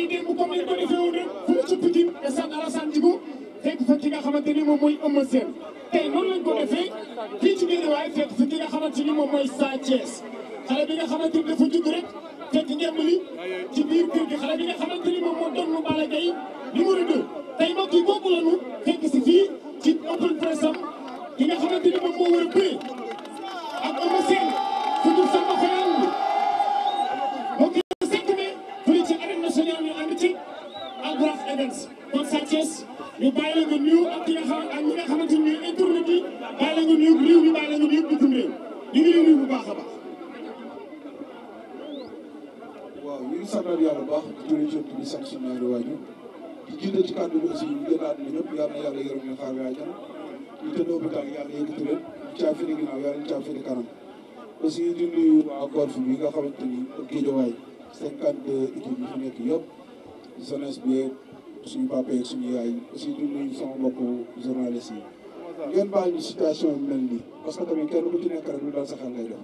nii démb comme ni ko defee woon rek fu ci Pikine stade Alassane Djigo fekk fa ki nga xamante ni moom mooy Eumeu Sène tey noonu lañ ko defee fii ci Guédiawaye fekk fi ki nga xamante ni moom mooy Sa Thiès xale bi nga xamante ni dafa judd rek fekk ngemb li ci biir kër gi xale bi nga xamante ni moom moo doon Balla Gaye numéro 2 tey mbokk yi boobu la ñu fekk si fii ci open press am ki nga xamante ni moom moo war a bëre ak Eumeu Sène futur sama xelal mbokk yi 5 mai fële ci arène nationale ñu ànd ci Albourakh Events kon Sa Thiès ñu bàyyi la nga nuyu ak ki nga xam ak ñi nga xamante ni ñooy internet yi bàyyi la nga nuyu réew mi bàyyi la nga nuyu bitim réew ñu ngi leen nuyu bu baax a baax. waaw ñu ngi sant yàlla bu baax di julli ci di sant suñu ñaari waajur di jiite ci kàddu gi aussi ñu gën a àdduna ñëpp yal na yàlla yërëm leen xaar yaa jana ñu tëdd hôpital yàlla yëkkati leen ñu caa firi ginnaaw yàlla ñu caa firi kanam aussi di nuyu waa golf bi nga xamante ni Guédiawaye 52 équipes yi fi nekk yëpp jeunesse bi suñu papa yeeg suñu yaay aussi di nuyu sama mbokku journaliste yi ngeen baal ñu situation bi mel nii parce que tamit kenn ku ci nekk rek lu daal sa xel ngay def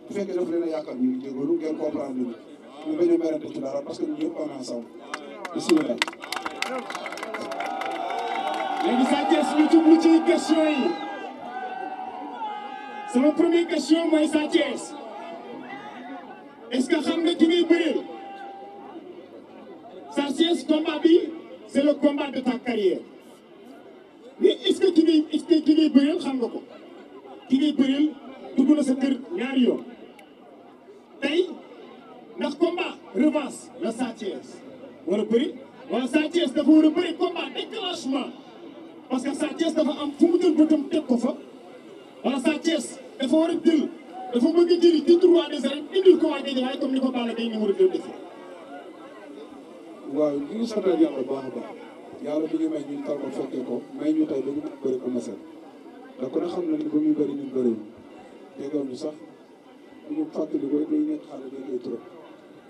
bu fekkee daf leen a yaakaar ñu ngi jégalu ngeen comprendre ñu bañ a merante ci dara parce que ñu ñëpp on est ensemble bismillah. léegi Sa Thiès ñu jublu ci question yi sama première question mooy Sa Thiès est-ce que xam nga ki ngay bëreel Sa Thiès combat bi c'est le combat de ta carrière mais est-ce que ki ngay bëreel xam nga ko ki ngay bëreel dugg na sa kër ñaari yoon tey ndax combat revanche la Sa Thiès war a bëri wala Sa Thiès dafa war a bëri combat déclenchement parce que Sa Thiès dafa am fu mu jël bëtam teg ko fa wala Sa Thiès dafa war a jël dafa bëgg a jëli titre roi des arènes indil ko waa Guédiawaye comme ni ko Balla Gaye numéro 2 defee. waaw ñu ngi sant yàlla bu baax a baax yàlla bi ñu may ñun tal ko fekkee ko may ñu tey dañu bëri Eumeu Sène ndax ku ne xam na ni ba muy bëri ñun bëriwul déggoon ñu sax ñu fàttali ko day nekk xale day koy trop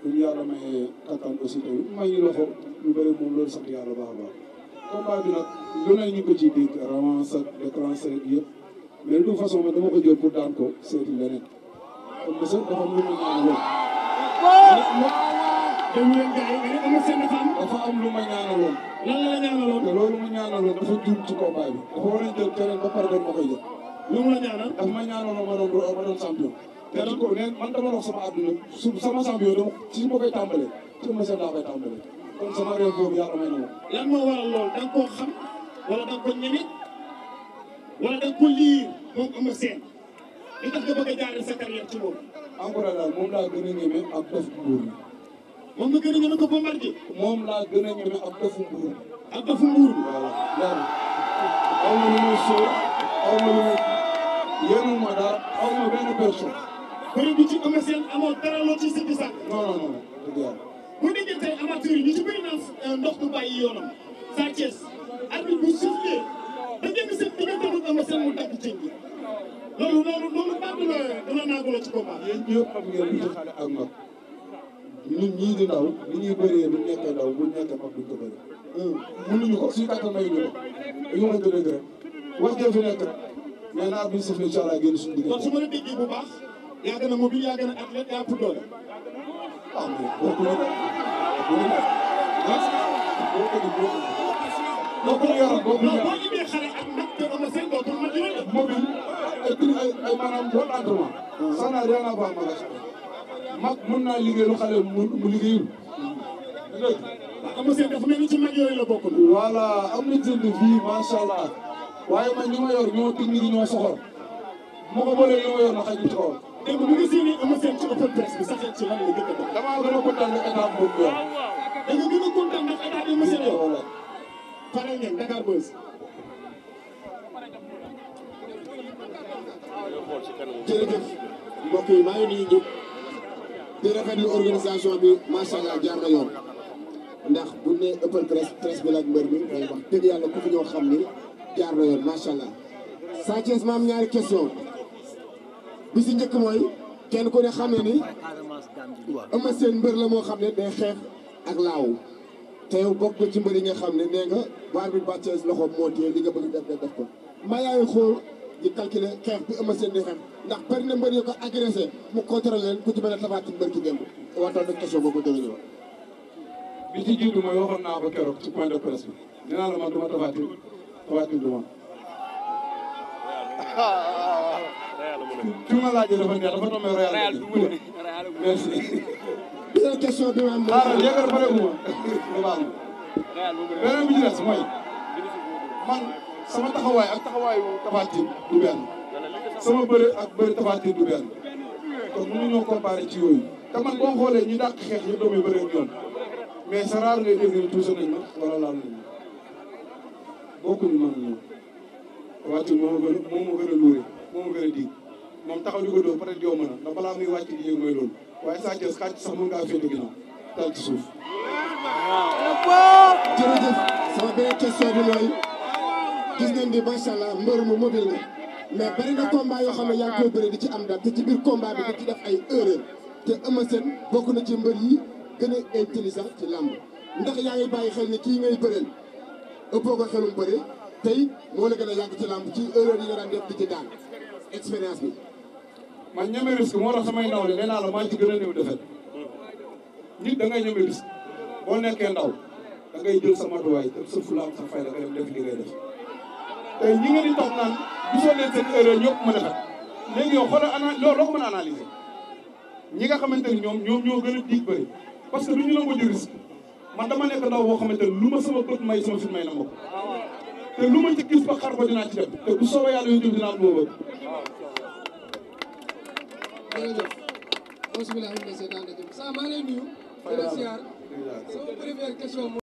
bu ñu yàlla may kattan aussi tamit may ñu loxo ñu bëri moom loolu sant yàlla baax a baax combat bi nag lu ne ñu ko ciy dégg avance ak déclenché ak yëpp mais de toute façon man dama ko jël pour daan ko seeti leneen Eumeu Sène dafa am lu ma ñaanaloon déglu leen gars yi nga ne Eumeu Sène dafa am lu ma ñaanaloon lan la la ñaanaloon te loolu ma ñaanaloon dafa juum ci combat bi dafa war a jël keneen ba pare doon ma koy jël lu mu la ñaanal dafa ma ñaanaloon ma doon champion te ci ko ne man dama wax sama àdduna su sama champion dama ci ma koy tàmbalee ci Eumeu Sène laa koy tàmbalee kon sama réew boobu yàlla may na ma lan moo waral loolu da nga koo xam wala da nga ko ñeme wala da nga ko liir moom Eumeu Sène li tax nga bëgg a jaarale sa carrière ci moom encore daal moom laa gën a ñeme ak def mbuur bi moom nga gën a ñeme ko Bombardier moom laa gën a ñeme ak defu mbuur bi ak defu mbuur bi voilà yàlla aw ma lu muy sóor aw ma lu muy yéenul ma dara aw ma benn personne bëri bi ci Eumeu Sène amoo dara loo ci sikki sàkk non non non dëgg yàlla bu déggee tey amateur yi ñu ci bëri naan ndox du bàyyi yoonam Sa Thiès arbitre bu sifflé da ngeen seen diggante ak Eumeu Sène mu dagg cëñ gi loolu baax dina naagu la ci combat yéen ñëpp xam ngeen lu ci xale ak mag ñun ñii di ndaw li ñuy bëree bu nekkee ndaw bu nekkee mag duñ ko bëri mënuñu ko suñu kàttan mayuñu ko dañu mën a dëgg rek wax jëf fi nekk rek mais naa bi sifle incha allah génn suñu diggante kon su ma la déggee bu baax yaa gën a mobile yaa gën a athlète yaa pour doole ah mais bokku na bokku yaram bokku yaram boo indee xale ak mag te Eumeu Sène dootul mag yooyu de mobile ay maanaam bon entraînement ça n'a rien à voir ma mag mën naa liggéey lu xale mu liggéeyul waaw Eumeu Sène dafa mel ni ci mag yooyu la bokk voilà am na jënd fii macha allah waaye man ñi ma yor ñoo technique yi ñoo soxor ma ko boolee ñoo yor na xaj ci kawam dégg bu nga séenee Eumeu Sène ci open press bi sax ci lan la gën a doon damaa gën a kontaan ne état boobu yor da nga gën a kontaan ndax état bi Eumeu Sène yor pare ngeen Dakar Buzz jërëjëf mbokk yi maa ngi nuyu ñëpp di rafetlu organisation bi macha allah jaar na yoon ndax bu ne open press bi la ak mbër mi day wax dëgg yàlla ku fi ñoo xam ni jaar na yoon macha allah. Sa Thiès ma am ñaari question bi si njëkk mooy kenn ku ne xam ne ni Eumeu Sène mbër la moo xam ne day xeex ak laaw te yow bokk nga ci mbër yi nga xam ne nee nga baar bi bàccee loxo moo téye li nga bëgg def ko ma yaay xool di calculer xeex bi Eumeu Sène di xeex ndax bari na mbër yi ko agressé mu contrôlé leen ku ci mën a tabaati mbër ki démb waxtaan ak question boobu dana ñëw. bi ci jiitu mooy waxoon naa ko keroog ci point de presse bi nee naa la man du ma Tapha Tine du ma. fi ma laajee dafa neex dafa tombé Real merci. beneen question bi ma am. xaaral yëgal pare gu ma beneen bi ci des mooy man sama taxawaay ak taxawaayu Tapha Tine du benn sama bëre ak bëre Tapha Tine du benn kon mënuñoo comparé ci yooyu te man boo xoolee ñi dàq xeex yëpp damay bëre ak ñoom mais c'est rare ngay dégg ne tuuse nañ ma wala laal nañ ma bokkuñu man ñoom Tapha Tine moo ma gën a luure moo ma gën a diig moom taxaw di ko dóor peut-être yomb na ndax balaa muy wàcc di yéeg mooy loolu waaye Sa Thiès xaaj sax mën ngaa féete ginnaaw dal ci suuf. jërëjëf sama beneen question bi mooy gis nañ ni macha allah mbër mu mobile la mais bari na combat yoo xam ne yaa ngi koy bëri di ci am dal te ci biir combat bi di ci def ay erreur te Eumeu Sène bokk na ci mbër yi gën a intelligent ci làmb ndax yaa ngi bàyyi xel ni kii ngay bëreel ëppoo ko xelum bëri tey moo la gën a yàgg ci làmb ci erreur yi nga daan def di ci daan expérience bi. man ñeme risque moo tax samay ndaw nee naa la maa ci gën a néew defet nit da ngay ñeme risque boo nekkee ndaw da ngay jël sa matuwaay te sa fula am sa fay da nga dem def li ngay def tey ñi nga di toog naan gisoo leen seen erreur ñëpp mën a fet léegi yow xoolal loolu loo ko mën a analyser ñi nga xamante ni ñoom ñoo gën a diig bëri parce que du ñu nangoo jël risque man dama nekk ndaw boo xamante ni lu ma sama bët may sama fit may na ma ko te lu ma ci gis ba xar ko dinaa ci dem te bu soobee yàlla yow dinaa am lu ma bëgg. jërëjëf bismillah sa maa ngi lay nuyu. di la siyaar sama première question